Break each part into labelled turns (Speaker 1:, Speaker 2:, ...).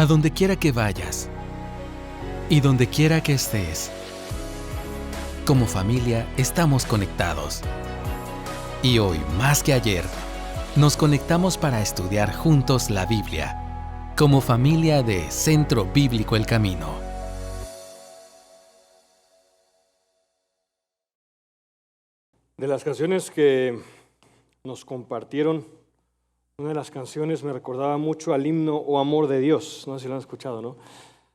Speaker 1: A donde quiera que vayas y donde quiera que estés, como familia estamos conectados. Y hoy, más que ayer, nos conectamos para estudiar juntos la Biblia, como familia de Centro Bíblico El Camino.
Speaker 2: De las canciones que nos compartieron, una de las canciones me recordaba mucho al himno "Oh Amor de Dios", no sé si lo han escuchado, ¿no?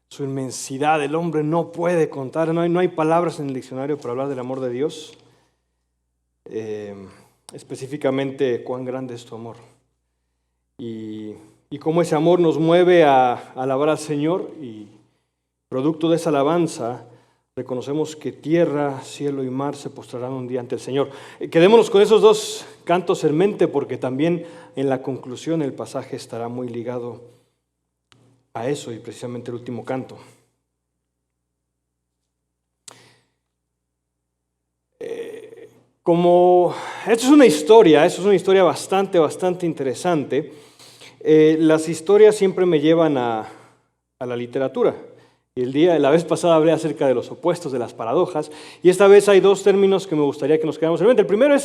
Speaker 2: Su inmensidad, el hombre no puede contar, no hay palabras en el diccionario para hablar del amor de Dios. Específicamente, cuán grande es tu amor. Y cómo ese amor nos mueve a alabar al Señor, y producto de esa alabanza, reconocemos que tierra, cielo y mar se postrarán un día ante el Señor. Quedémonos con esos dos cantos en mente, porque también en la conclusión el pasaje estará muy ligado a eso, y precisamente el último canto. Como esto es una historia bastante interesante. Las historias siempre me llevan a la literatura. Y la vez pasada hablé acerca de los opuestos, de las paradojas, y esta vez hay dos términos que me gustaría que nos quedáramos en mente. El primero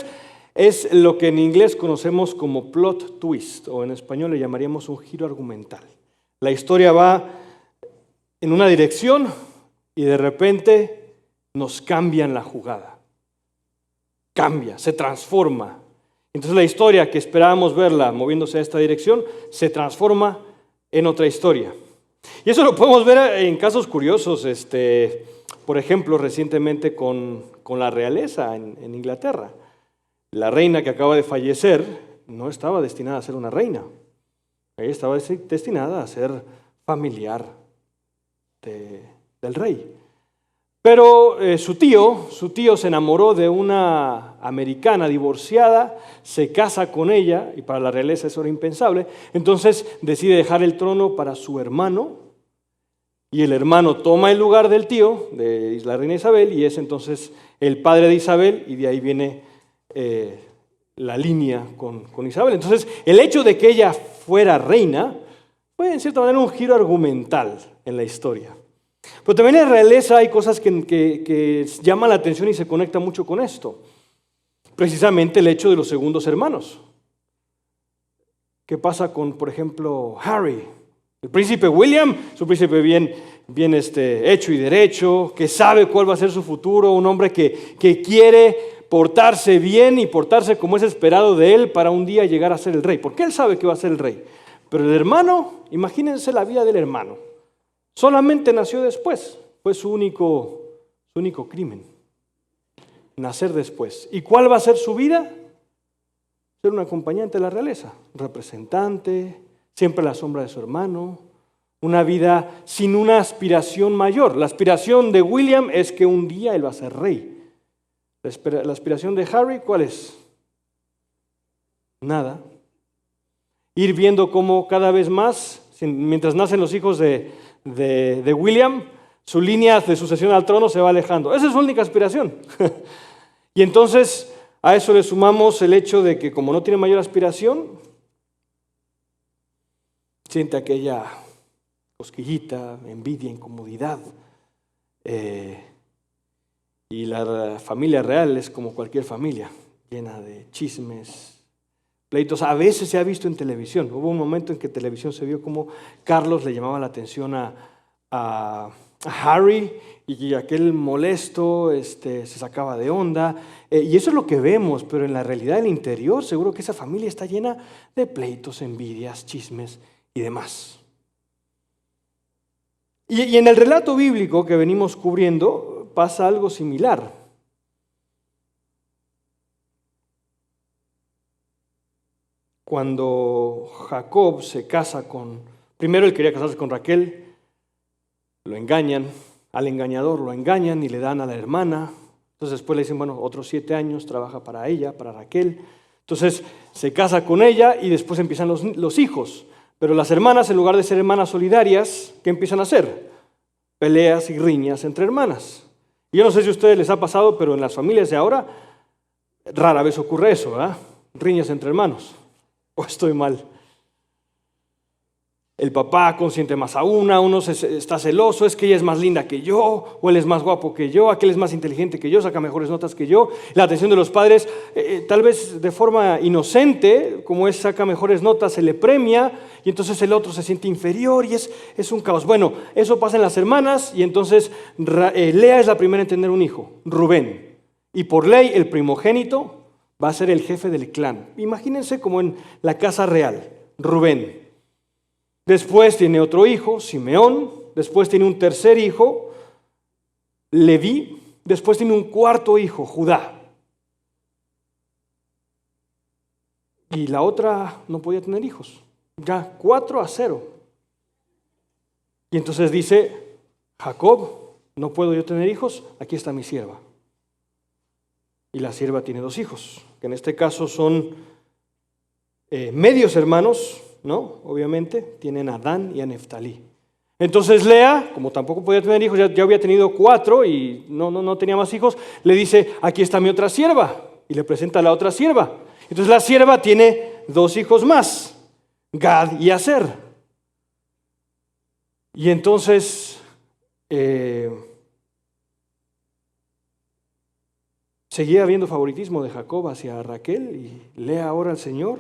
Speaker 2: es lo que en inglés conocemos como plot twist, o en español le llamaríamos un giro argumental. La historia va en una dirección y de repente nos cambian la jugada. Cambia, se transforma. Entonces la historia que esperábamos verla moviéndose a esta dirección se transforma en otra historia. Y eso lo podemos ver en casos curiosos, por ejemplo, recientemente con la realeza en Inglaterra. La reina que acaba de fallecer no estaba destinada a ser una reina. Ella estaba destinada a ser familiar del rey. Pero su tío se enamoró de una americana divorciada, se casa con ella, y para la realeza eso era impensable. Entonces decide dejar el trono para su hermano, y el hermano toma el lugar del tío, de la reina Isabel, y es entonces el padre de Isabel, y de ahí viene la línea con Isabel. Entonces el hecho de que ella fuera reina fue en cierta manera un giro argumental en la historia. Pero también en la realeza hay cosas que llaman la atención y se conectan mucho con esto. Precisamente el hecho de los segundos hermanos. ¿Qué pasa con, por ejemplo, Harry? El príncipe William, su príncipe bien hecho y derecho, que sabe cuál va a ser su futuro, un hombre que quiere portarse bien y portarse como es esperado de él para un día llegar a ser el rey. Porque él sabe que va a ser el rey. Pero el hermano, imagínense la vida del hermano. Solamente nació después, fue su único crimen, nacer después. ¿Y cuál va a ser su vida? Ser un acompañante de la realeza, un representante, siempre a la sombra de su hermano, una vida sin una aspiración mayor. La aspiración de William es que un día él va a ser rey. La aspiración de Harry, ¿cuál es? Nada. Ir viendo cómo cada vez más, mientras nacen los hijos de William, su línea de sucesión al trono se va alejando. Esa es su única aspiración. Y entonces a eso le sumamos el hecho de que como no tiene mayor aspiración, siente aquella cosquillita, envidia, incomodidad. Y la familia real es como cualquier familia, llena de chismes, pleitos. A veces se ha visto en televisión. Hubo un momento en que en televisión se vio como Carlos le llamaba la atención a Harry, y aquel molesto se sacaba de onda. Y eso es lo que vemos, pero en la realidad del interior seguro que esa familia está llena de pleitos, envidias, chismes y demás. Y en el relato bíblico que venimos cubriendo pasa algo similar. Cuando Jacob se casa primero él quería casarse con Raquel, lo engañan, al engañador lo engañan y le dan a la hermana. Entonces después le dicen, bueno, otros 7 años trabaja para ella, para Raquel. Entonces se casa con ella y después empiezan los hijos. Pero las hermanas, en lugar de ser hermanas solidarias, ¿qué empiezan a hacer? Peleas y riñas entre hermanas. Y yo no sé si a ustedes les ha pasado, pero en las familias de ahora rara vez ocurre eso, ¿verdad? Riñas entre hermanos. ¿O estoy mal? el papá consiente más a uno está celoso, es que ella es más linda que yo, o él es más guapo que yo, aquel es más inteligente que yo, saca mejores notas que yo. La atención de los padres, tal vez de forma inocente, como es saca mejores notas, se le premia, y entonces el otro se siente inferior y es un caos. Bueno, eso pasa en las hermanas, y entonces Lea es la primera en tener un hijo, Rubén. Y por ley, el primogénito va a ser el jefe del clan. Imagínense como en la casa real, Rubén. Después tiene otro hijo, Simeón. Después tiene un tercer hijo, Leví. Después tiene un cuarto hijo, Judá. Y la otra no podía tener hijos. Ya 4-0. Y entonces dice, Jacob, no puedo yo tener hijos, aquí está mi sierva. Y la sierva tiene 2 hijos, que en este caso son medios hermanos, ¿no? Obviamente, tienen a Dan y a Neftalí. Entonces Lea, como tampoco podía tener hijos, ya había tenido 4 y no tenía más hijos, le dice, aquí está mi otra sierva, y le presenta a la otra sierva. Entonces la sierva tiene 2 hijos más, Gad y Aser. Y entonces seguía habiendo favoritismo de Jacob hacia Raquel, y Lea ahora al Señor.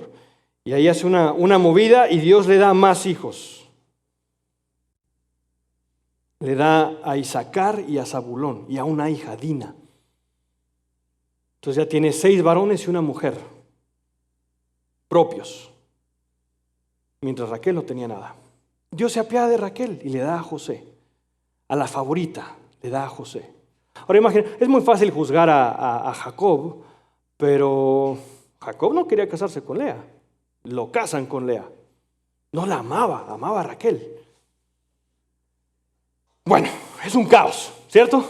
Speaker 2: Y ahí hace una movida y Dios le da más hijos. Le da a Isaacar y a Zabulón y a una hija, Dina. Entonces ya tiene 6 varones y una mujer propios. Mientras Raquel no tenía nada. Dios se apiada de Raquel y le da a José. A la favorita le da a José. Ahora imaginen, es muy fácil juzgar a Jacob, pero Jacob no quería casarse con Lea. Lo casan con Lea. No la amaba, amaba a Raquel. Bueno, es un caos, ¿cierto?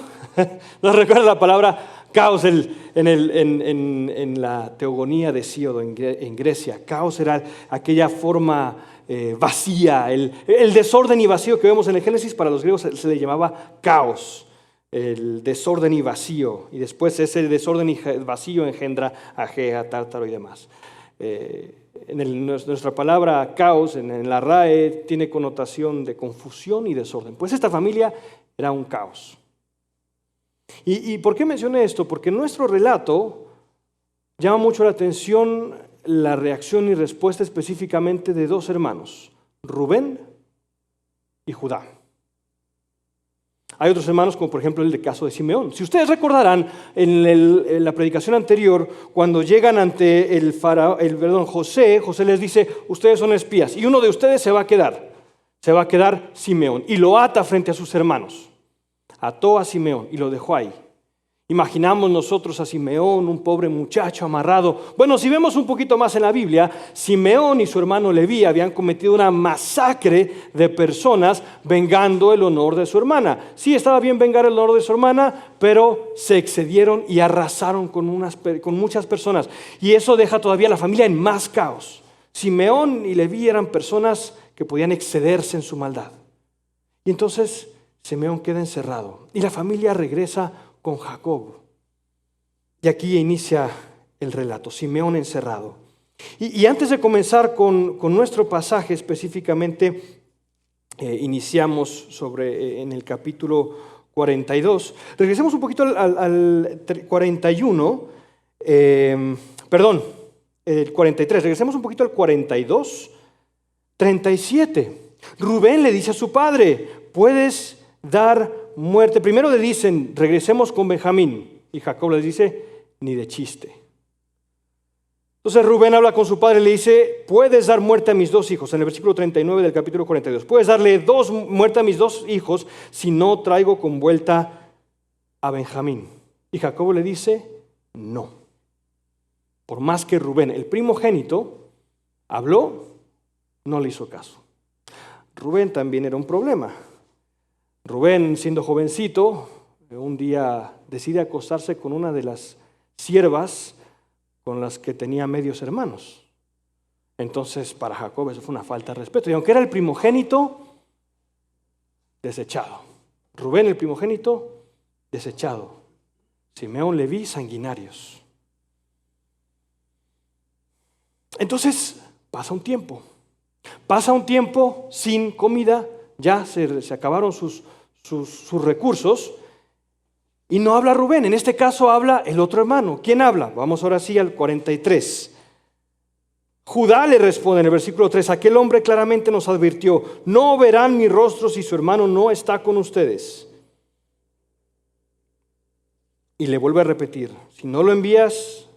Speaker 2: ¿Nos recuerda la palabra caos en la teogonía de Hesíodo en Grecia? Caos era aquella forma vacía, el desorden y vacío que vemos en el Génesis. Para los griegos se le llamaba caos, el desorden y vacío. Y después ese desorden y vacío engendra a Gea, Tártaro y demás. Nuestra palabra caos en la RAE tiene connotación de confusión y desorden. Pues esta familia era un caos. ¿Y por qué mencioné esto? Porque en nuestro relato llama mucho la atención la reacción y respuesta específicamente de 2 hermanos, Rubén y Judá. Hay otros hermanos, como por ejemplo el caso de Simeón. Si ustedes recordarán, en la predicación anterior, cuando llegan ante José les dice, ustedes son espías, y uno de ustedes se va a quedar Simeón, y lo ata frente a sus hermanos. Ató a Simeón y lo dejó ahí. Imaginamos nosotros a Simeón, un pobre muchacho amarrado. Bueno, si vemos un poquito más en la Biblia, Simeón y su hermano Leví habían cometido una masacre de personas vengando el honor de su hermana. Sí, estaba bien vengar el honor de su hermana, pero se excedieron y arrasaron con muchas personas. Y eso deja todavía a la familia en más caos. Simeón y Leví eran personas que podían excederse en su maldad. Y entonces Simeón queda encerrado y la familia regresa con Jacob. Y aquí inicia el relato, Simeón encerrado. Y antes de comenzar con nuestro pasaje específicamente, iniciamos en el capítulo 42. Regresemos un poquito al 41, el 43. Regresemos un poquito al 42, 37. Rubén le dice a su padre, puedes dar muerte. Primero le dicen, regresemos con Benjamín. Y Jacob les dice, ni de chiste. Entonces Rubén habla con su padre y le dice, puedes dar muerte a mis 2 hijos. En el versículo 39 del capítulo 42. Puedes darle muerte a mis 2 hijos si no traigo con vuelta a Benjamín. Y Jacob le dice, no. Por más que Rubén, el primogénito, habló, no le hizo caso. Rubén también era un problema. Rubén, siendo jovencito, un día decide acostarse con una de las siervas con las que tenía medios hermanos. Entonces, para Jacob eso fue una falta de respeto. Y aunque era el primogénito, desechado. Rubén, el primogénito, desechado. Simeón, Leví, sanguinarios. Entonces, pasa un tiempo. Pasa un tiempo sin comida, ya se acabaron sus recursos, y no habla Rubén. En este caso habla el otro hermano. ¿Quién habla? Vamos ahora sí al 43. Judá le responde en el versículo 3, aquel hombre claramente nos advirtió, no verán mi rostro si su hermano no está con ustedes. Y le vuelve a repetir, si no lo envías,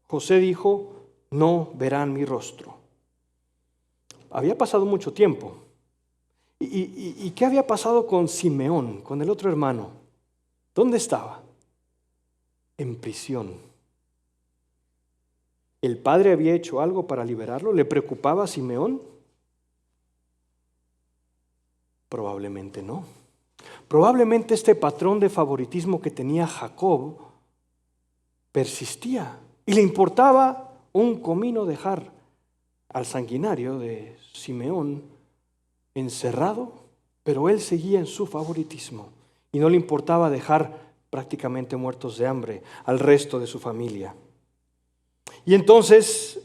Speaker 2: José dijo, no verán mi rostro. Había pasado mucho tiempo. ¿Y qué había pasado con Simeón, con el otro hermano? ¿Dónde estaba? En prisión. ¿El padre había hecho algo para liberarlo? ¿Le preocupaba a Simeón? Probablemente no. Probablemente este patrón de favoritismo que tenía Jacob persistía y le importaba un comino dejar al sanguinario de Simeón encerrado, pero él seguía en su favoritismo y no le importaba dejar prácticamente muertos de hambre al resto de su familia. Y entonces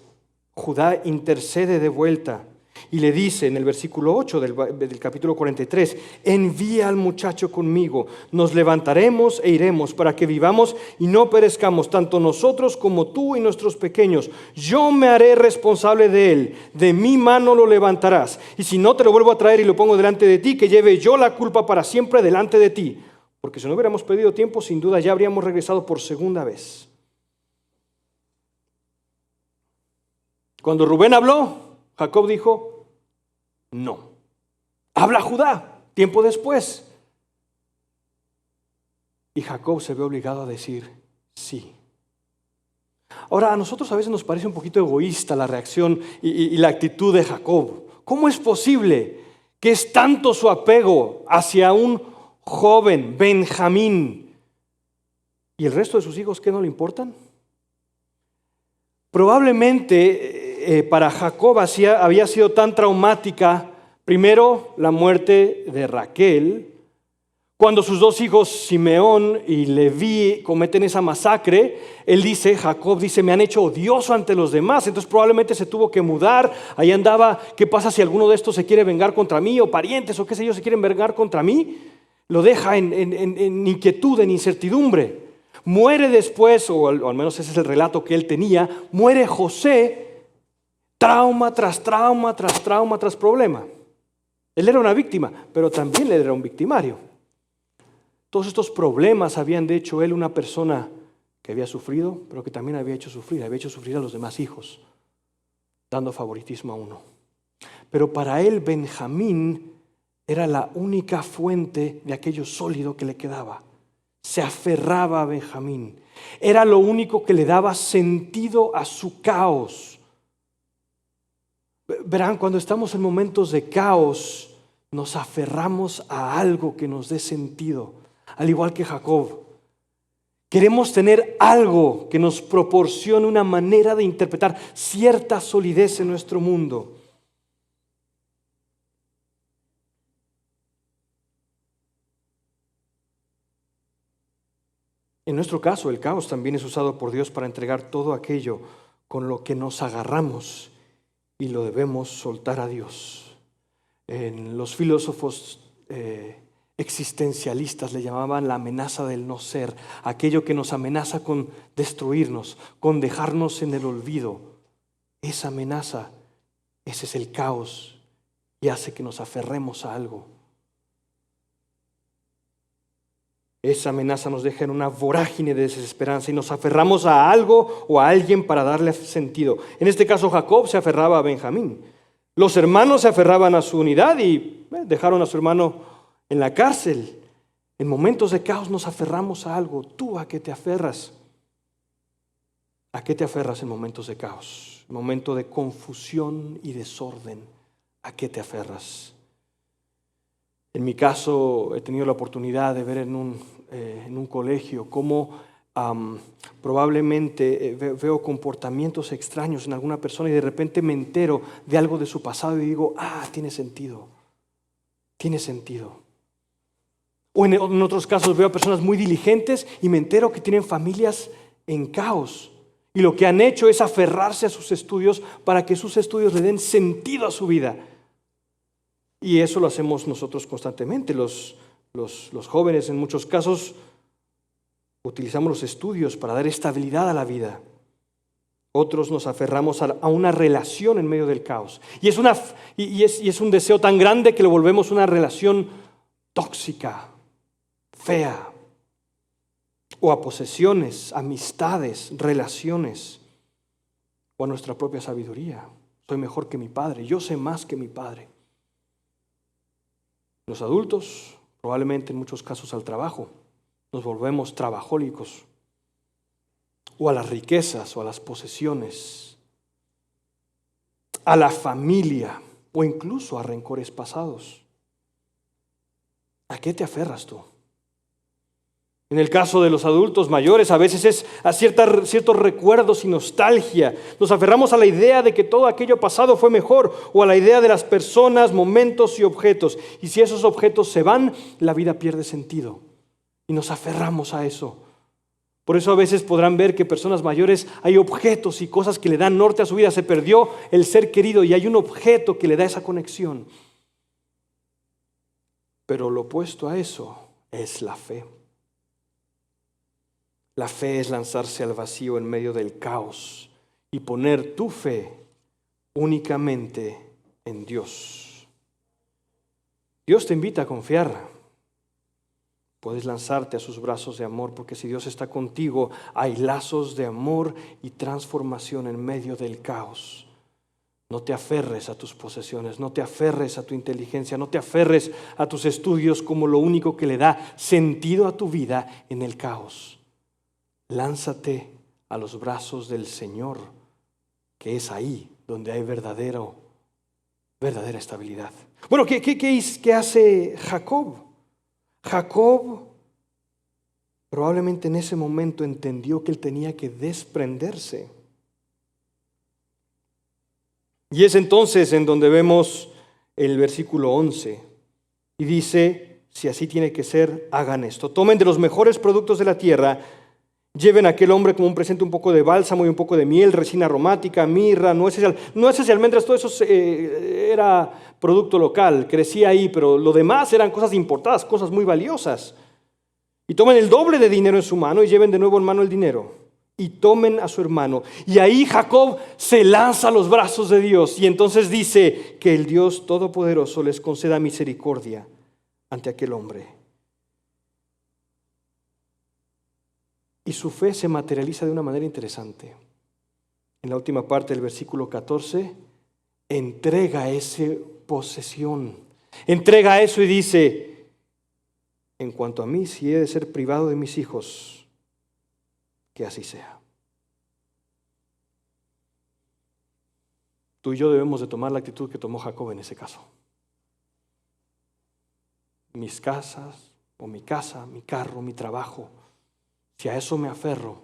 Speaker 2: Judá intercede de vuelta y le dice en el versículo 8 del capítulo 43, envía al muchacho conmigo, nos levantaremos e iremos para que vivamos y no perezcamos, tanto nosotros como tú y nuestros pequeños. Yo me haré responsable de él, de mi mano lo levantarás. Y si no, te lo vuelvo a traer y lo pongo delante de ti, que lleve yo la culpa para siempre delante de ti. Porque si no hubiéramos perdido tiempo, sin duda ya habríamos regresado por segunda vez. Cuando Rubén habló, Jacob dijo, no. Habla Judá, tiempo después. Y Jacob se ve obligado a decir, sí. Ahora, a nosotros a veces nos parece un poquito egoísta la reacción y la actitud de Jacob. ¿Cómo es posible que es tanto su apego hacia un joven, Benjamín, y el resto de sus hijos, ¿qué no le importan? Probablemente para Jacob había sido tan traumática, primero la muerte de Raquel, cuando sus dos hijos Simeón y Leví cometen esa masacre, Jacob dice, me han hecho odioso ante los demás, entonces probablemente se tuvo que mudar, ahí andaba, ¿qué pasa si alguno de estos se quiere vengar contra mí, o parientes, o qué sé yo, se quieren vengar contra mí? Lo deja en inquietud, en incertidumbre. Muere después, o al menos ese es el relato que él tenía, muere José, trauma tras trauma, tras trauma, tras problema. Él era una víctima, pero también él era un victimario. Todos estos problemas habían de hecho él una persona que había sufrido, pero que también había hecho sufrir a los demás hijos, dando favoritismo a uno. Pero para él Benjamín era la única fuente de aquello sólido que le quedaba. Se aferraba a Benjamín. Era lo único que le daba sentido a su caos. Verán, cuando estamos en momentos de caos, nos aferramos a algo que nos dé sentido, al igual que Jacob. Queremos tener algo que nos proporcione una manera de interpretar cierta solidez en nuestro mundo. En nuestro caso, el caos también es usado por Dios para entregar todo aquello con lo que nos agarramos y lo debemos soltar a Dios. Los filósofos existencialistas le llamaban la amenaza del no ser, aquello que nos amenaza con destruirnos, con dejarnos en el olvido. Esa amenaza, ese es el caos y hace que nos aferremos a algo. Esa amenaza nos deja en una vorágine de desesperanza y nos aferramos a algo o a alguien para darle sentido. En este caso Jacob se aferraba a Benjamín. Los hermanos se aferraban a su unidad y dejaron a su hermano en la cárcel. En momentos de caos nos aferramos a algo. ¿Tú a qué te aferras? ¿A qué te aferras en momentos de caos? En momentos de confusión y desorden. ¿A qué te aferras? En mi caso, he tenido la oportunidad de ver en un colegio cómo probablemente veo comportamientos extraños en alguna persona y de repente me entero de algo de su pasado y digo, tiene sentido. O en otros casos veo a personas muy diligentes y me entero que tienen familias en caos. Y lo que han hecho es aferrarse a sus estudios para que sus estudios le den sentido a su vida. Y eso lo hacemos nosotros constantemente. Los jóvenes en muchos casos utilizamos los estudios para dar estabilidad a la vida. Otros nos aferramos a una relación en medio del caos. Y es un deseo tan grande que lo volvemos una relación tóxica, fea. O a posesiones, amistades, relaciones. O a nuestra propia sabiduría. Soy mejor que mi padre, yo sé más que mi padre. Los adultos, probablemente en muchos casos al trabajo, nos volvemos trabajólicos. O a las riquezas o a las posesiones. A la familia o incluso a rencores pasados. ¿A qué te aferras tú? En el caso de los adultos mayores, a veces es a ciertos recuerdos y nostalgia. Nos aferramos a la idea de que todo aquello pasado fue mejor, o a la idea de las personas, momentos y objetos. Y si esos objetos se van, la vida pierde sentido. Y nos aferramos a eso. Por eso a veces podrán ver que personas mayores hay objetos y cosas que le dan norte a su vida. Se perdió el ser querido y hay un objeto que le da esa conexión. Pero lo opuesto a eso es la fe. La fe es lanzarse al vacío en medio del caos y poner tu fe únicamente en Dios. Dios te invita a confiar. Puedes lanzarte a sus brazos de amor, porque si Dios está contigo, hay lazos de amor y transformación en medio del caos. No te aferres a tus posesiones, no te aferres a tu inteligencia, no te aferres a tus estudios como lo único que le da sentido a tu vida en el caos. Lánzate a los brazos del Señor, que es ahí donde hay verdadera estabilidad. Bueno, ¿qué hace Jacob? Jacob probablemente en ese momento entendió que él tenía que desprenderse. Y es entonces en donde vemos el versículo 11. Y dice, si así tiene que ser, hagan esto. Tomen de los mejores productos de la tierra. Lleven a aquel hombre como un presente un poco de bálsamo y un poco de miel, resina aromática, mirra, nueces y almendras. Todo eso era producto local, crecía ahí, pero lo demás eran cosas importadas, cosas muy valiosas. Y tomen el doble de dinero en su mano y lleven de nuevo en mano el dinero. Y tomen a su hermano. Y ahí Jacob se lanza a los brazos de Dios. Y entonces dice que el Dios Todopoderoso les conceda misericordia ante aquel hombre. Y su fe se materializa de una manera interesante. En la última parte del versículo 14, entrega esa posesión. Entrega eso y dice, en cuanto a mí, si he de ser privado de mis hijos, que así sea. Tú y yo debemos de tomar la actitud que tomó Jacob en ese caso. Mis casas, o mi casa, mi carro, mi trabajo, si a eso me aferro,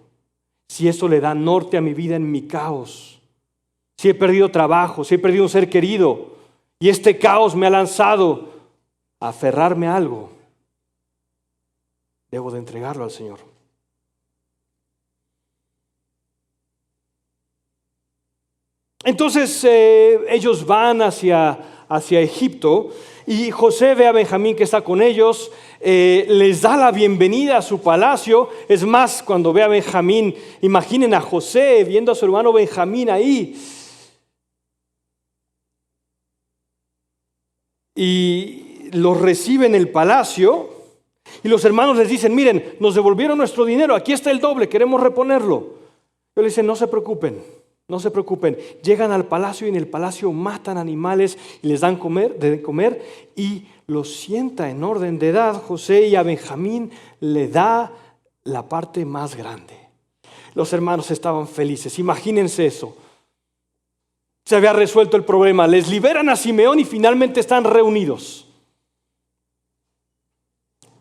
Speaker 2: si eso le da norte a mi vida en mi caos, si he perdido trabajo, si he perdido un ser querido y este caos me ha lanzado a aferrarme a algo, debo de entregarlo al Señor. Entonces ellos van hacia Egipto y José ve a Benjamín que está con ellos, les da la bienvenida a su palacio. Es más, cuando ve a Benjamín, imaginen a José viendo a su hermano Benjamín ahí. Y los recibe en el palacio y los hermanos les dicen, miren, nos devolvieron nuestro dinero, aquí está el doble, queremos reponerlo. Ellos le dicen, no se preocupen. No se preocupen, llegan al palacio y en el palacio matan animales y les dan de comer y los sienta en orden de edad. José y a Benjamín le da la parte más grande. Los hermanos estaban felices, imagínense eso. Se había resuelto el problema, les liberan a Simeón y finalmente están reunidos.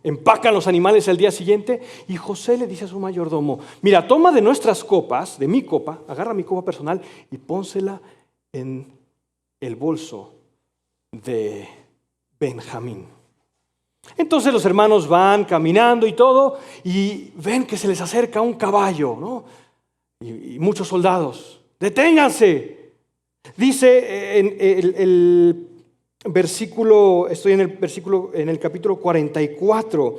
Speaker 2: Empacan los animales al día siguiente y José le dice a su mayordomo, mira, toma de nuestras copas, de mi copa, agarra mi copa personal y pónsela en el bolso de Benjamín. Entonces los hermanos van caminando y todo y ven que se les acerca un caballo, ¿no? y muchos soldados. ¡Deténganse! Dice en el versículo, estoy en el capítulo 44.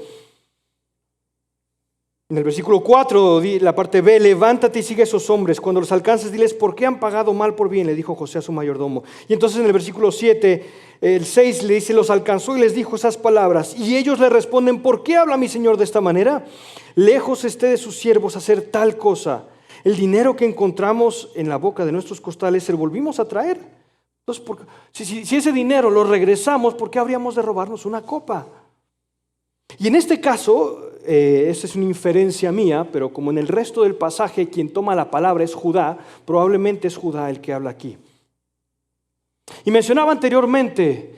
Speaker 2: En el versículo 4, la parte B, levántate y sigue a esos hombres. Cuando los alcances, diles, ¿por qué han pagado mal por bien? Le dijo José a su mayordomo. Y entonces en el versículo 7, el 6 le dice, los alcanzó y les dijo esas palabras. Y ellos le responden, ¿por qué habla mi señor de esta manera? Lejos esté de sus siervos hacer tal cosa. El dinero que encontramos en la boca de nuestros costales, se lo volvimos a traer. Entonces, si ese dinero lo regresamos, ¿por qué habríamos de robarnos una copa? Y en este caso, esta es una inferencia mía, pero como en el resto del pasaje quien toma la palabra es Judá, probablemente es Judá el que habla aquí. Y mencionaba anteriormente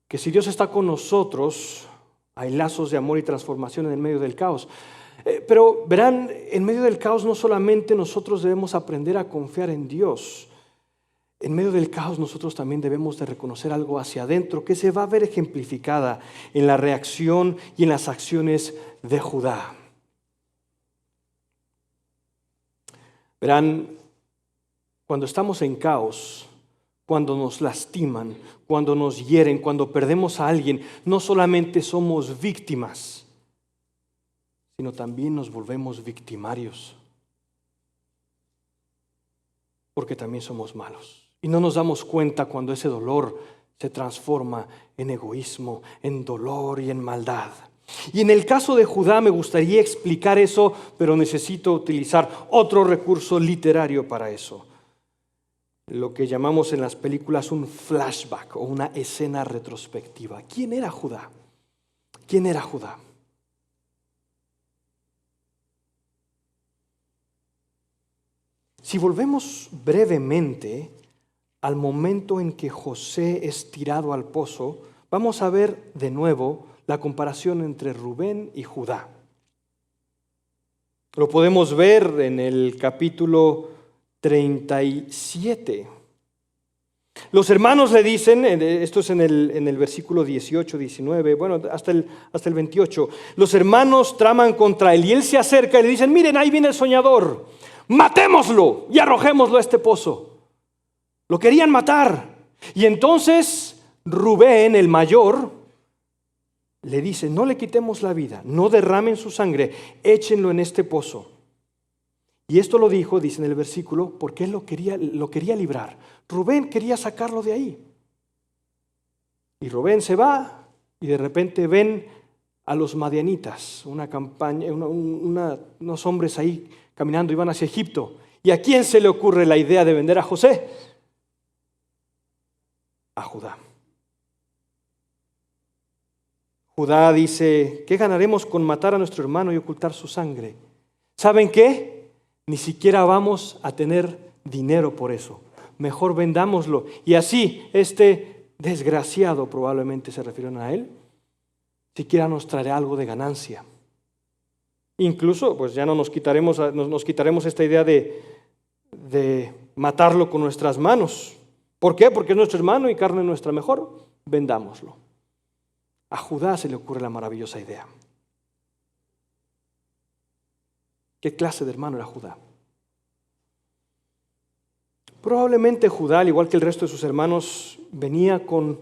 Speaker 2: que si Dios está con nosotros, hay lazos de amor y transformación en el medio del caos. Pero verán, en medio del caos no solamente nosotros debemos aprender a confiar en Dios. En medio del caos nosotros también debemos de reconocer algo hacia adentro que se va a ver ejemplificada en la reacción y en las acciones de Judá. Verán, cuando estamos en caos, cuando nos lastiman, cuando nos hieren, cuando perdemos a alguien, no solamente somos víctimas, sino también nos volvemos victimarios, porque también somos malos. Y no nos damos cuenta cuando ese dolor se transforma en egoísmo, en dolor y en maldad. Y en el caso de Judá me gustaría explicar eso, pero necesito utilizar otro recurso literario para eso. Lo que llamamos en las películas un flashback o una escena retrospectiva. ¿Quién era Judá? ¿Quién era Judá? Si volvemos brevemente al momento en que José es tirado al pozo, vamos a ver de nuevo la comparación entre Rubén y Judá. Lo podemos ver en el capítulo 37. Los hermanos le dicen, esto es en el versículo 18, 19, bueno, hasta el 28. Los hermanos traman contra él y él se acerca y le dicen, miren, ahí viene el soñador, matémoslo y arrojémoslo a este pozo. Lo querían matar. Y entonces Rubén, el mayor, le dice, no le quitemos la vida, no derramen su sangre, échenlo en este pozo. Y esto lo dijo, dice en el versículo, porque él lo quería librar. Rubén quería sacarlo de ahí. Y Rubén se va y de repente ven a los madianitas, una campaña, unos hombres ahí caminando, iban hacia Egipto. ¿Y a quién se le ocurre la idea de vender a José? A Judá. Judá dice, ¿qué ganaremos con matar a nuestro hermano y ocultar su sangre? ¿Saben qué? Ni siquiera vamos a tener dinero por eso. Mejor vendámoslo. Y así, este desgraciado, probablemente se refirieron a él, siquiera nos traerá algo de ganancia. Incluso, pues ya no nos quitaremos esta idea de matarlo con nuestras manos. ¿Por qué? Porque es nuestro hermano y carne nuestra mejor. Vendámoslo. A Judá se le ocurre la maravillosa idea. ¿Qué clase de hermano era Judá? Probablemente Judá, al igual que el resto de sus hermanos, venía con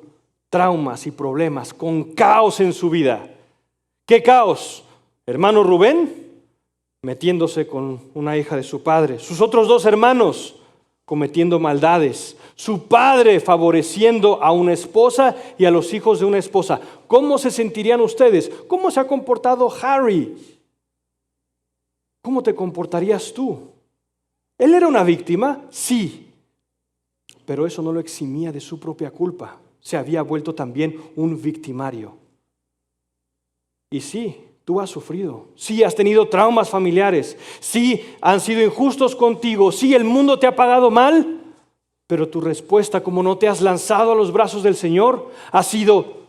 Speaker 2: traumas y problemas, con caos en su vida. ¿Qué caos? Hermano Rubén metiéndose con una hija de su padre, sus otros dos hermanos cometiendo maldades, su padre favoreciendo a una esposa y a los hijos de una esposa. ¿Cómo se sentirían ustedes? ¿Cómo se ha comportado Harry? ¿Cómo te comportarías tú? ¿Él era una víctima? Sí, pero eso no lo eximía de su propia culpa. Se había vuelto también un victimario. Y sí, tú has sufrido, sí has tenido traumas familiares, sí han sido injustos contigo, sí el mundo te ha pagado mal, pero tu respuesta, como no te has lanzado a los brazos del Señor, ha sido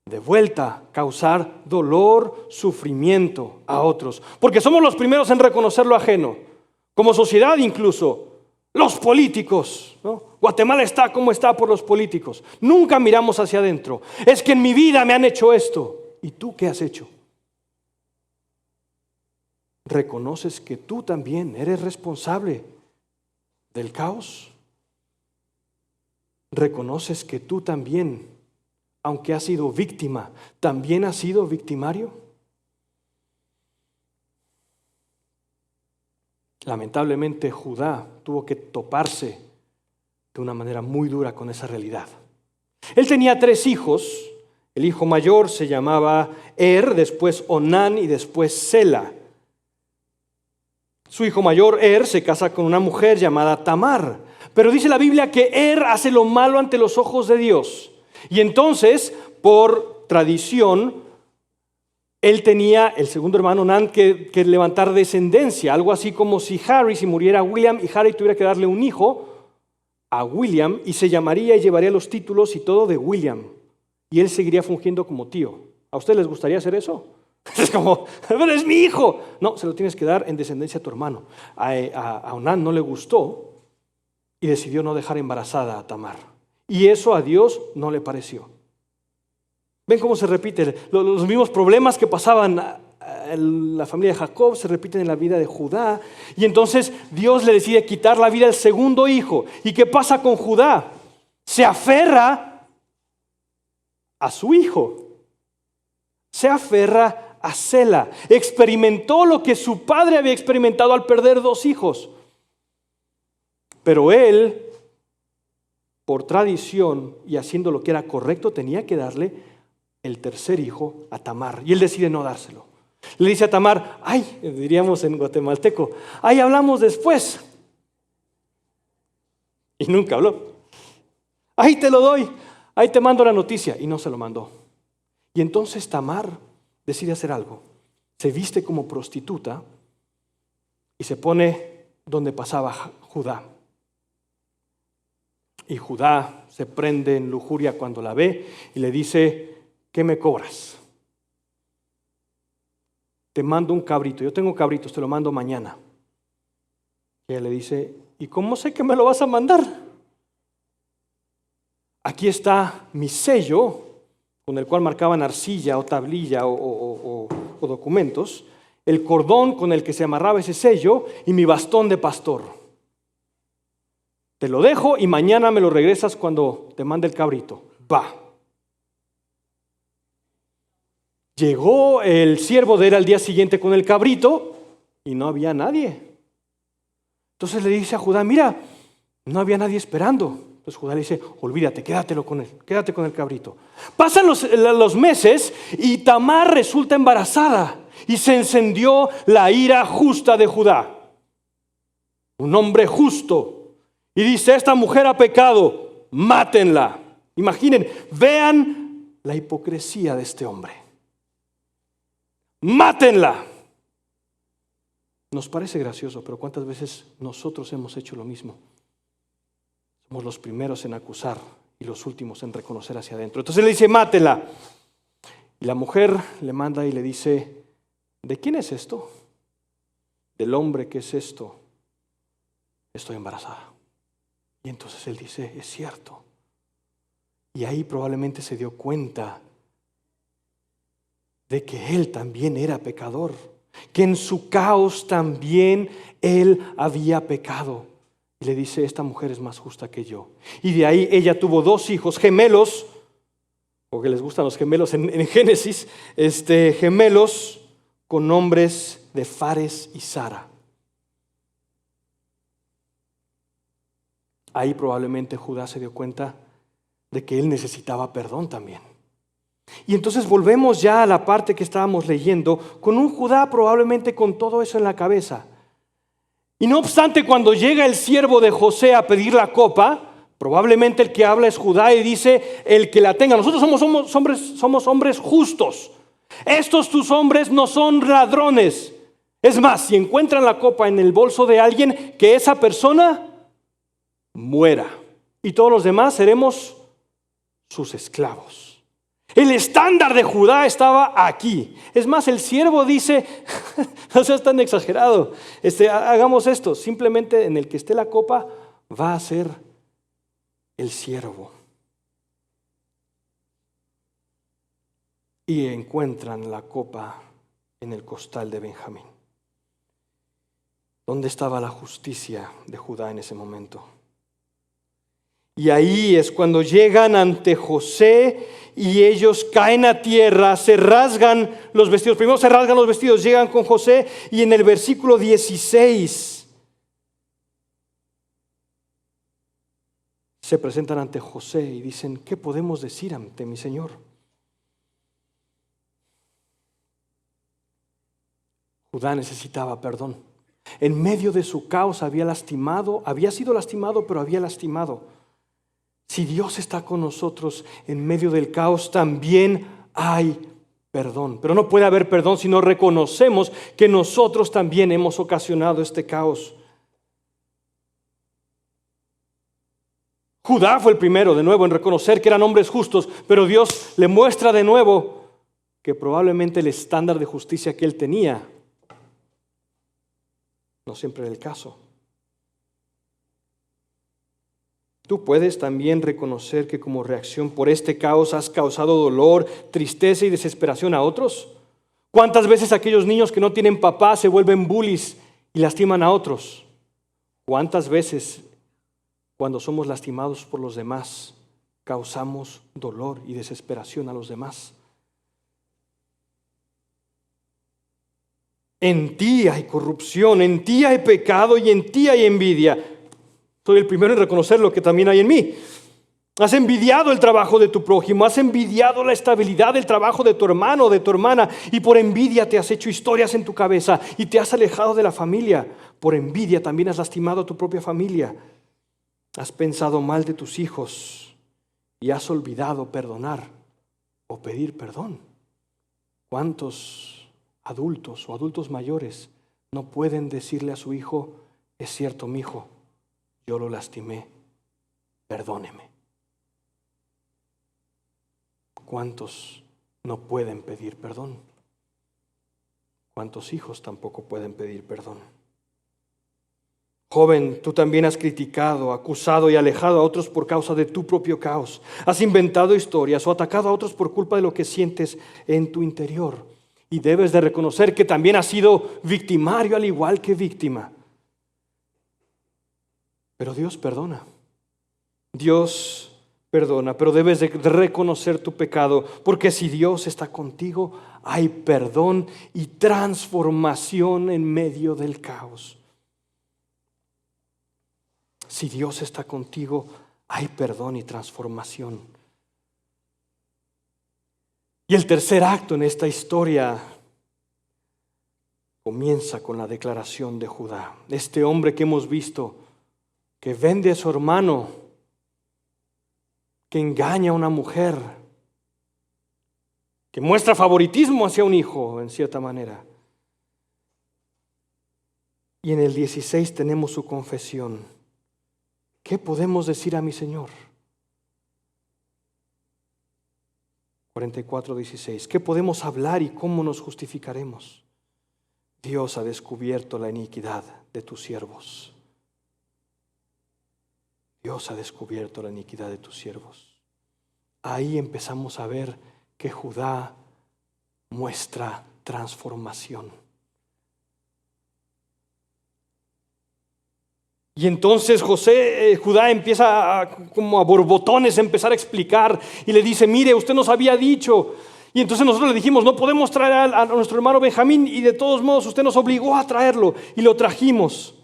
Speaker 2: de vuelta causar dolor, sufrimiento a otros, porque somos los primeros en reconocer lo ajeno, como sociedad incluso, los políticos, ¿no? Guatemala está como está por los políticos, nunca miramos hacia adentro, es que en mi vida me han hecho esto, ¿y tú qué has hecho? ¿reconoces que tú también eres responsable del caos? ¿Reconoces que tú también, aunque has sido víctima, también has sido victimario? Lamentablemente, Judá tuvo que toparse de una manera muy dura con esa realidad. Él tenía 3 hijos. El hijo mayor se llamaba después Onán y después Sela. Su hijo mayor, se casa con una mujer llamada Tamar. Pero dice la Biblia que hace lo malo ante los ojos de Dios. Y entonces, por tradición, él tenía, el segundo hermano Onán, que levantar descendencia. Algo así como si muriera William y Harry tuviera que darle un hijo a William y se llamaría y llevaría los títulos y todo de William. Y él seguiría fungiendo como tío. ¿A ustedes les gustaría hacer eso? Es como, pero es mi hijo. No, se lo tienes que dar en descendencia a tu hermano. A Onán no le gustó y decidió no dejar embarazada a Tamar. Y eso a Dios no le pareció. ¿Ven cómo se repiten? Los mismos problemas que pasaban en la familia de Jacob se repiten en la vida de Judá. Y entonces Dios le decide quitar la vida al segundo hijo. ¿Y qué pasa con Judá? Se aferra a su hijo. Se aferra a Sela. Experimentó lo que su padre había experimentado al perder 2 hijos. Pero él, por tradición y haciendo lo que era correcto, tenía que darle el tercer hijo a Tamar. Y él decide no dárselo. Le dice a Tamar, diríamos en guatemalteco, hablamos después. Y nunca habló. Te lo doy, ahí te mando la noticia. Y no se lo mandó. Y entonces Tamar decide hacer algo. Se viste como prostituta y se pone donde pasaba Judá. Y Judá se prende en lujuria cuando la ve y le dice, ¿qué me cobras? Te mando un cabrito, yo tengo cabritos, te lo mando mañana. Y ella le dice, ¿y cómo sé que me lo vas a mandar? Aquí está mi sello, con el cual marcaban arcilla o tablilla o documentos, el cordón con el que se amarraba ese sello y mi bastón de pastor. Te lo dejo y mañana me lo regresas cuando te mande el cabrito. Va. Llegó el siervo de él al día siguiente con el cabrito y no había nadie. Entonces le dice a Judá, mira, no había nadie esperando. Entonces Judá le dice, olvídate, quédate con el cabrito. Pasan los meses y Tamar resulta embarazada y se encendió la ira justa de Judá. Un hombre justo. Y dice, esta mujer ha pecado, mátenla. Imaginen, vean la hipocresía de este hombre. Mátenla. Nos parece gracioso, pero ¿cuántas veces nosotros hemos hecho lo mismo? Somos los primeros en acusar y los últimos en reconocer hacia adentro. Entonces le dice, mátenla. Y la mujer le manda y le dice, ¿de quién es esto? Del hombre que es esto. Estoy embarazada. Y entonces él dice, es cierto. Y ahí probablemente se dio cuenta de que él también era pecador, que en su caos también él había pecado. Y le dice, esta mujer es más justa que yo. Y de ahí ella tuvo 2 hijos gemelos, porque les gustan los gemelos en Génesis, gemelos con nombres de Fares y Zara. Ahí probablemente Judá se dio cuenta de que él necesitaba perdón también. Y entonces volvemos ya a la parte que estábamos leyendo, con un Judá probablemente con todo eso en la cabeza. Y no obstante, cuando llega el siervo de José a pedir la copa, probablemente el que habla es Judá y dice, el que la tenga. Nosotros somos hombres justos. Estos tus hombres no son ladrones. Es más, si encuentran la copa en el bolso de alguien, que esa persona muera. Y todos los demás seremos sus esclavos. El estándar de Judá estaba aquí. Es más, el siervo dice, no seas tan exagerado, hagamos esto, simplemente en el que esté la copa va a ser el siervo. Y encuentran la copa en el costal de Benjamín. ¿Dónde estaba la justicia de Judá en ese momento? Y ahí es cuando llegan ante José y ellos caen a tierra, se rasgan los vestidos. Primero se rasgan los vestidos, llegan con José y en el versículo 16 se presentan ante José y dicen: ¿qué podemos decir ante mi señor? Judá necesitaba perdón. En medio de su caos había sido lastimado, pero había lastimado. Si Dios está con nosotros en medio del caos, también hay perdón. Pero no puede haber perdón si no reconocemos que nosotros también hemos ocasionado este caos. Judá fue el primero, de nuevo, en reconocer que eran hombres justos, pero Dios le muestra de nuevo que probablemente el estándar de justicia que él tenía no siempre era el caso. Tú puedes también reconocer que como reacción por este caos has causado dolor, tristeza y desesperación a otros. ¿Cuántas veces aquellos niños que no tienen papá se vuelven bullies y lastiman a otros? ¿Cuántas veces cuando somos lastimados por los demás causamos dolor y desesperación a los demás? En ti hay corrupción, en ti hay pecado y en ti hay envidia. Soy el primero en reconocer lo que también hay en mí. Has envidiado el trabajo de tu prójimo, has envidiado la estabilidad del trabajo de tu hermano o de tu hermana, y por envidia te has hecho historias en tu cabeza y te has alejado de la familia. Por envidia también has lastimado a tu propia familia. Has pensado mal de tus hijos y has olvidado perdonar o pedir perdón. ¿Cuántos adultos o adultos mayores no pueden decirle a su hijo: es cierto, mi hijo, yo lo lastimé, perdóneme? ¿Cuántos no pueden pedir perdón? ¿Cuántos hijos tampoco pueden pedir perdón? Joven, tú también has criticado, acusado y alejado a otros por causa de tu propio caos. Has inventado historias o atacado a otros por culpa de lo que sientes en tu interior. Y debes de reconocer que también has sido victimario al igual que víctima. Pero Dios perdona. Dios perdona, pero debes de reconocer tu pecado, porque si Dios está contigo, hay perdón y transformación en medio del caos. Si Dios está contigo, hay perdón y transformación. Y el tercer acto en esta historia comienza con la declaración de Judá. Este hombre que hemos visto, que vende a su hermano, que engaña a una mujer, que muestra favoritismo hacia un hijo, en cierta manera. Y en el 16 tenemos su confesión. ¿Qué podemos decir a mi Señor? 44:16. ¿Qué podemos hablar y cómo nos justificaremos? Dios ha descubierto la iniquidad de tus siervos. Dios ha descubierto la iniquidad de tus siervos. Ahí empezamos a ver que Judá muestra transformación. Y entonces Judá empieza como a borbotones a empezar a explicar y le dice: mire, usted nos había dicho. Y entonces nosotros le dijimos: no podemos traer a nuestro hermano Benjamín, y de todos modos usted nos obligó a traerlo y lo trajimos.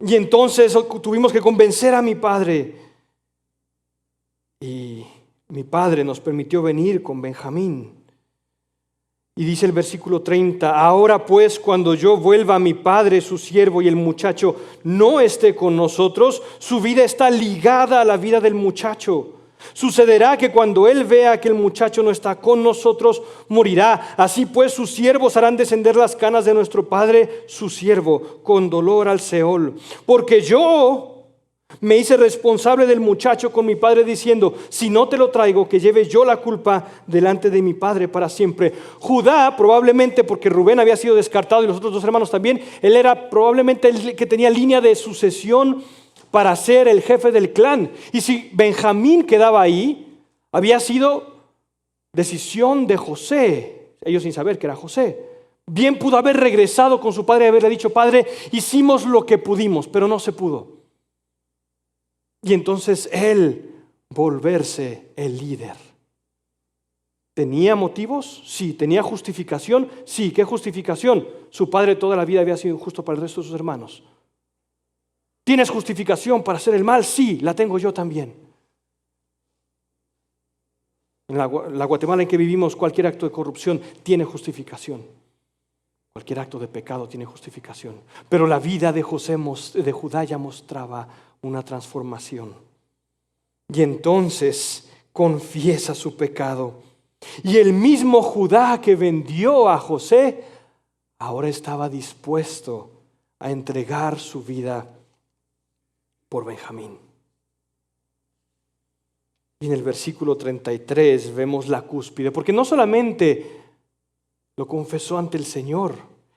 Speaker 2: Y entonces tuvimos que convencer a mi padre, y mi padre nos permitió venir con Benjamín. Y dice el versículo 30: ahora pues, cuando yo vuelva a mi padre, su siervo, y el muchacho no esté con nosotros, su vida está ligada a la vida del muchacho. Sucederá que cuando él vea que el muchacho no está con nosotros, morirá. Así pues, sus siervos harán descender las canas de nuestro padre, su siervo, con dolor al Seol. Porque yo me hice responsable del muchacho con mi padre, diciendo: si no te lo traigo, que lleve yo la culpa delante de mi padre para siempre. Judá, probablemente porque Rubén había sido descartado y los otros dos hermanos también, él era probablemente el que tenía línea de sucesión para ser el jefe del clan. Y si Benjamín quedaba ahí, había sido decisión de José, ellos sin saber que era José. Bien pudo haber regresado con su padre y haberle dicho: Padre, hicimos lo que pudimos, pero no se pudo. Y entonces él volverse el líder. ¿Tenía motivos? Sí. ¿Tenía justificación? Sí. ¿Qué justificación? Su padre toda la vida había sido injusto para el resto de sus hermanos. ¿Tienes justificación para hacer el mal? Sí, la tengo yo también. En la Guatemala en que vivimos, cualquier acto de corrupción tiene justificación. Cualquier acto de pecado tiene justificación. Pero la vida de Judá ya mostraba una transformación. Y entonces confiesa su pecado. Y el mismo Judá que vendió a José, ahora estaba dispuesto a entregar su vida por Benjamín. Y en el versículo 33 vemos la cúspide, porque no solamente lo confesó ante el Señor,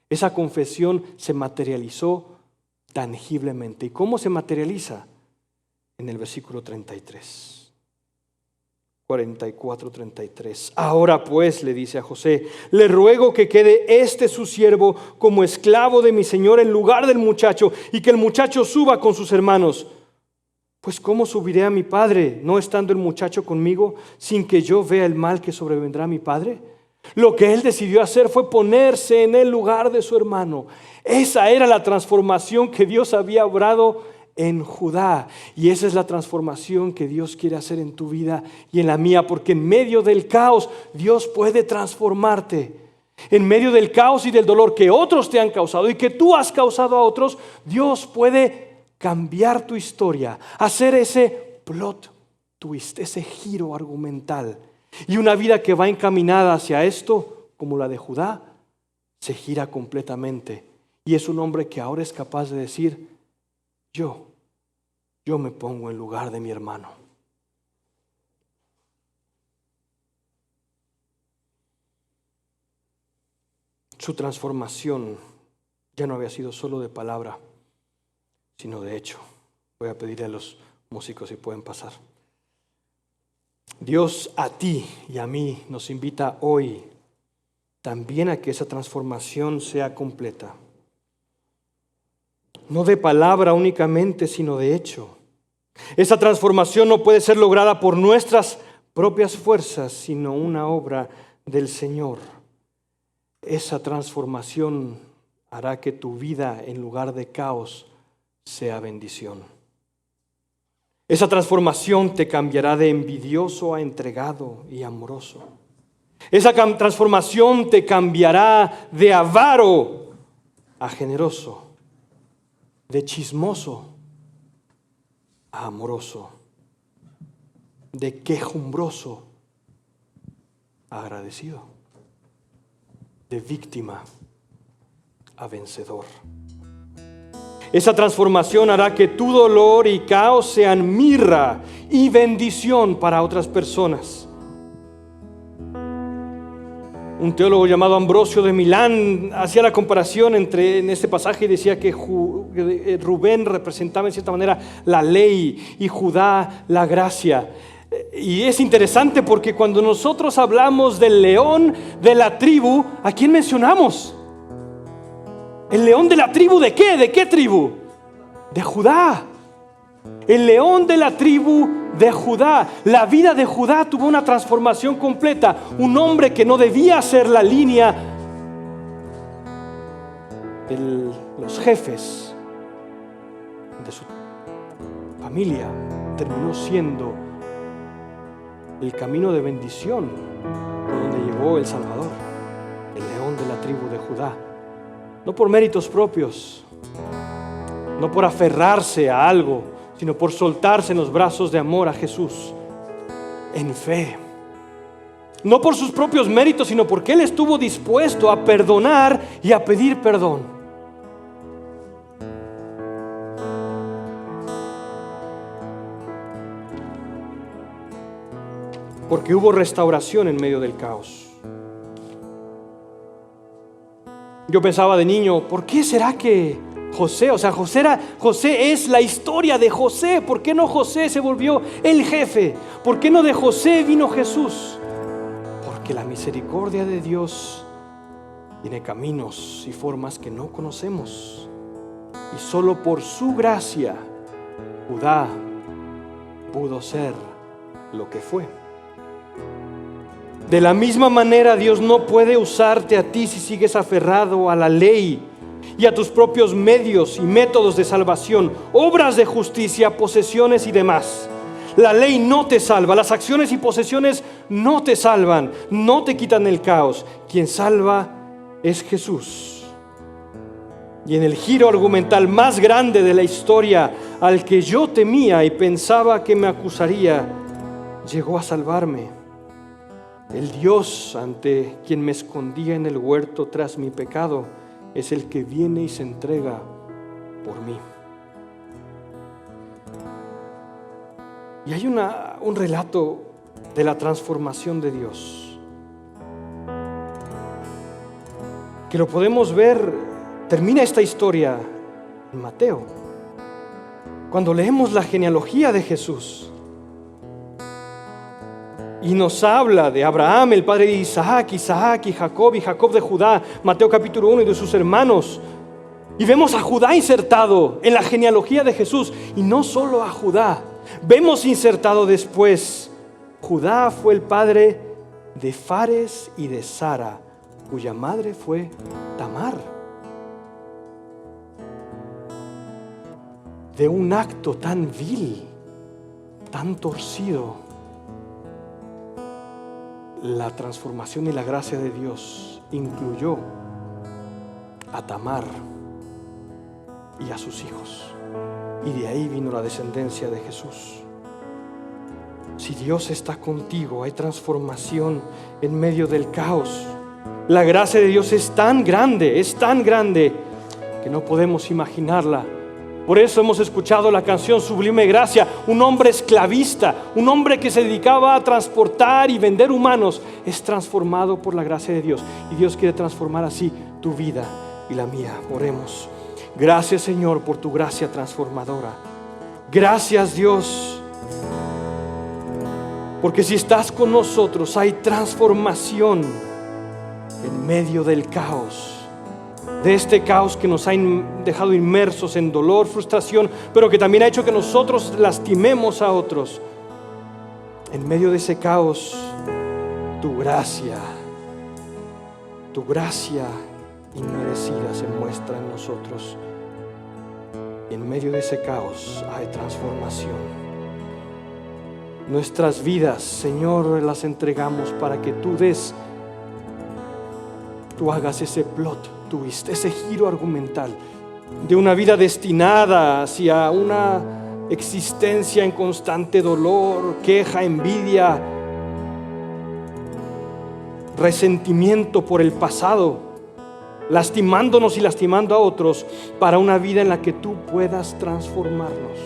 Speaker 2: esa confesión se materializó tangiblemente. ¿Y cómo se materializa? En el versículo 33. 44-33. Ahora pues, le dice a José, le ruego que quede su siervo como esclavo de mi señor en lugar del muchacho, y que el muchacho suba con sus hermanos. Pues ¿cómo subiré a mi padre, no estando el muchacho conmigo, sin que yo vea el mal que sobrevendrá a mi padre? Lo que él decidió hacer fue ponerse en el lugar de su hermano. Esa era la transformación que Dios había obrado en Judá, y esa es la transformación que Dios quiere hacer en tu vida y en la mía, porque en medio del caos Dios puede transformarte. En medio del caos y del dolor que otros te han causado y que tú has causado a otros, Dios puede cambiar tu historia, hacer ese plot twist, ese giro argumental, y una vida que va encaminada hacia esto, como la de Judá, se gira completamente, y es un hombre que ahora es capaz de decir: yo me pongo en lugar de mi hermano. Su transformación ya no había sido solo de palabra, sino de hecho. Voy a pedirle a los músicos si pueden pasar. Dios a ti y a mí nos invita hoy también a que esa transformación sea completa. No de palabra únicamente, sino de hecho. Esa transformación no puede ser lograda por nuestras propias fuerzas, sino una obra del Señor. Esa transformación hará que tu vida, en lugar de caos, sea bendición. Esa transformación te cambiará de envidioso a entregado y amoroso. Esa transformación te cambiará de avaro a generoso, de chismoso a amoroso, de quejumbroso a agradecido, de víctima a vencedor. Esa transformación hará que tu dolor y caos sean mirra y bendición para otras personas. Un teólogo llamado Ambrosio de Milán hacía la comparación en este pasaje y decía que Rubén representaba en cierta manera la ley y Judá la gracia. Y es interesante porque cuando nosotros hablamos del león de la tribu, ¿a quién mencionamos? ¿El león de la tribu de qué? ¿De qué tribu? De Judá. El león de la tribu de Judá. La vida de Judá tuvo una transformación completa. Un hombre que no debía ser la línea de los jefes de su familia, terminó siendo el camino de bendición por donde llegó el Salvador, el león de la tribu de Judá. No por méritos propios, no por aferrarse a algo, sino por soltarse en los brazos de amor a Jesús, en fe. No por sus propios méritos, sino porque Él estuvo dispuesto a perdonar y a pedir perdón. Porque hubo restauración en medio del caos. Yo pensaba de niño, ¿por qué será que José es la historia de José? ¿Por qué no José se volvió el jefe? ¿Por qué no de José vino Jesús? Porque la misericordia de Dios Tiene caminos y formas que no conocemos. Y solo por su gracia, Judá pudo ser lo que fue. De la misma manera, Dios no puede usarte a ti si sigues aferrado a la ley y a tus propios medios y métodos de salvación, obras de justicia, posesiones y demás. La ley no te salva, las acciones y posesiones no te salvan, no te quitan el caos. Quien salva es Jesús. Y en el giro argumental más grande de la historia, al que yo temía y pensaba que me acusaría, llegó a salvarme. El Dios ante quien me escondía en el huerto tras mi pecado es el que viene y se entrega por mí. Y hay un relato de la transformación de Dios que lo podemos ver. Termina esta historia en Mateo, cuando leemos la genealogía de Jesús. Y nos habla de Abraham, el padre de Isaac, Isaac y Jacob de Judá, Mateo capítulo 1, y de sus hermanos. Y vemos a Judá insertado en la genealogía de Jesús. Y no solo a Judá, vemos insertado después, Judá fue el padre de Fares y de Sara, cuya madre fue Tamar. De un acto tan vil, tan torcido, la transformación y la gracia de Dios incluyó a Tamar y a sus hijos. Y de ahí vino la descendencia de Jesús. Si Dios está contigo, hay transformación en medio del caos. La gracia de Dios es tan grande que no podemos imaginarla. Por eso hemos escuchado la canción Sublime Gracia. Un hombre esclavista, un hombre que se dedicaba a transportar y vender humanos, es transformado por la gracia de Dios. Y Dios quiere transformar así tu vida y la mía. Oremos. Gracias, Señor, por tu gracia transformadora. Gracias, Dios, porque si estás con nosotros hay transformación en medio del caos. De este caos que nos ha dejado inmersos en dolor, frustración, pero que también ha hecho que nosotros lastimemos a otros. En medio de ese caos, tu gracia inmerecida se muestra en nosotros. En medio de ese caos hay transformación. Nuestras vidas, Señor, las entregamos para que tú hagas ese plot twist, ese giro argumental de una vida destinada hacia una existencia en constante dolor, queja, envidia, resentimiento por el pasado, lastimándonos y lastimando a otros, para una vida en la que tú puedas transformarnos.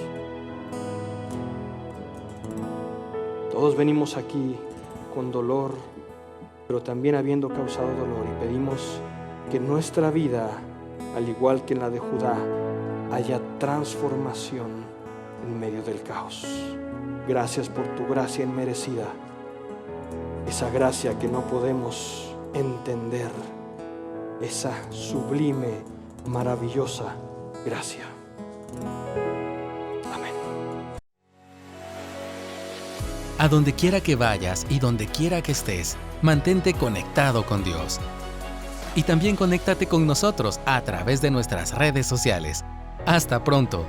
Speaker 2: Todos venimos aquí con dolor, pero también habiendo causado dolor, y pedimos que en nuestra vida, al igual que en la de Judá, haya transformación en medio del caos. Gracias por tu gracia inmerecida, esa gracia que no podemos entender, esa sublime, maravillosa gracia. Amén.
Speaker 1: A donde quiera que vayas y donde quiera que estés, mantente conectado con Dios. Y también conéctate con nosotros a través de nuestras redes sociales. Hasta pronto.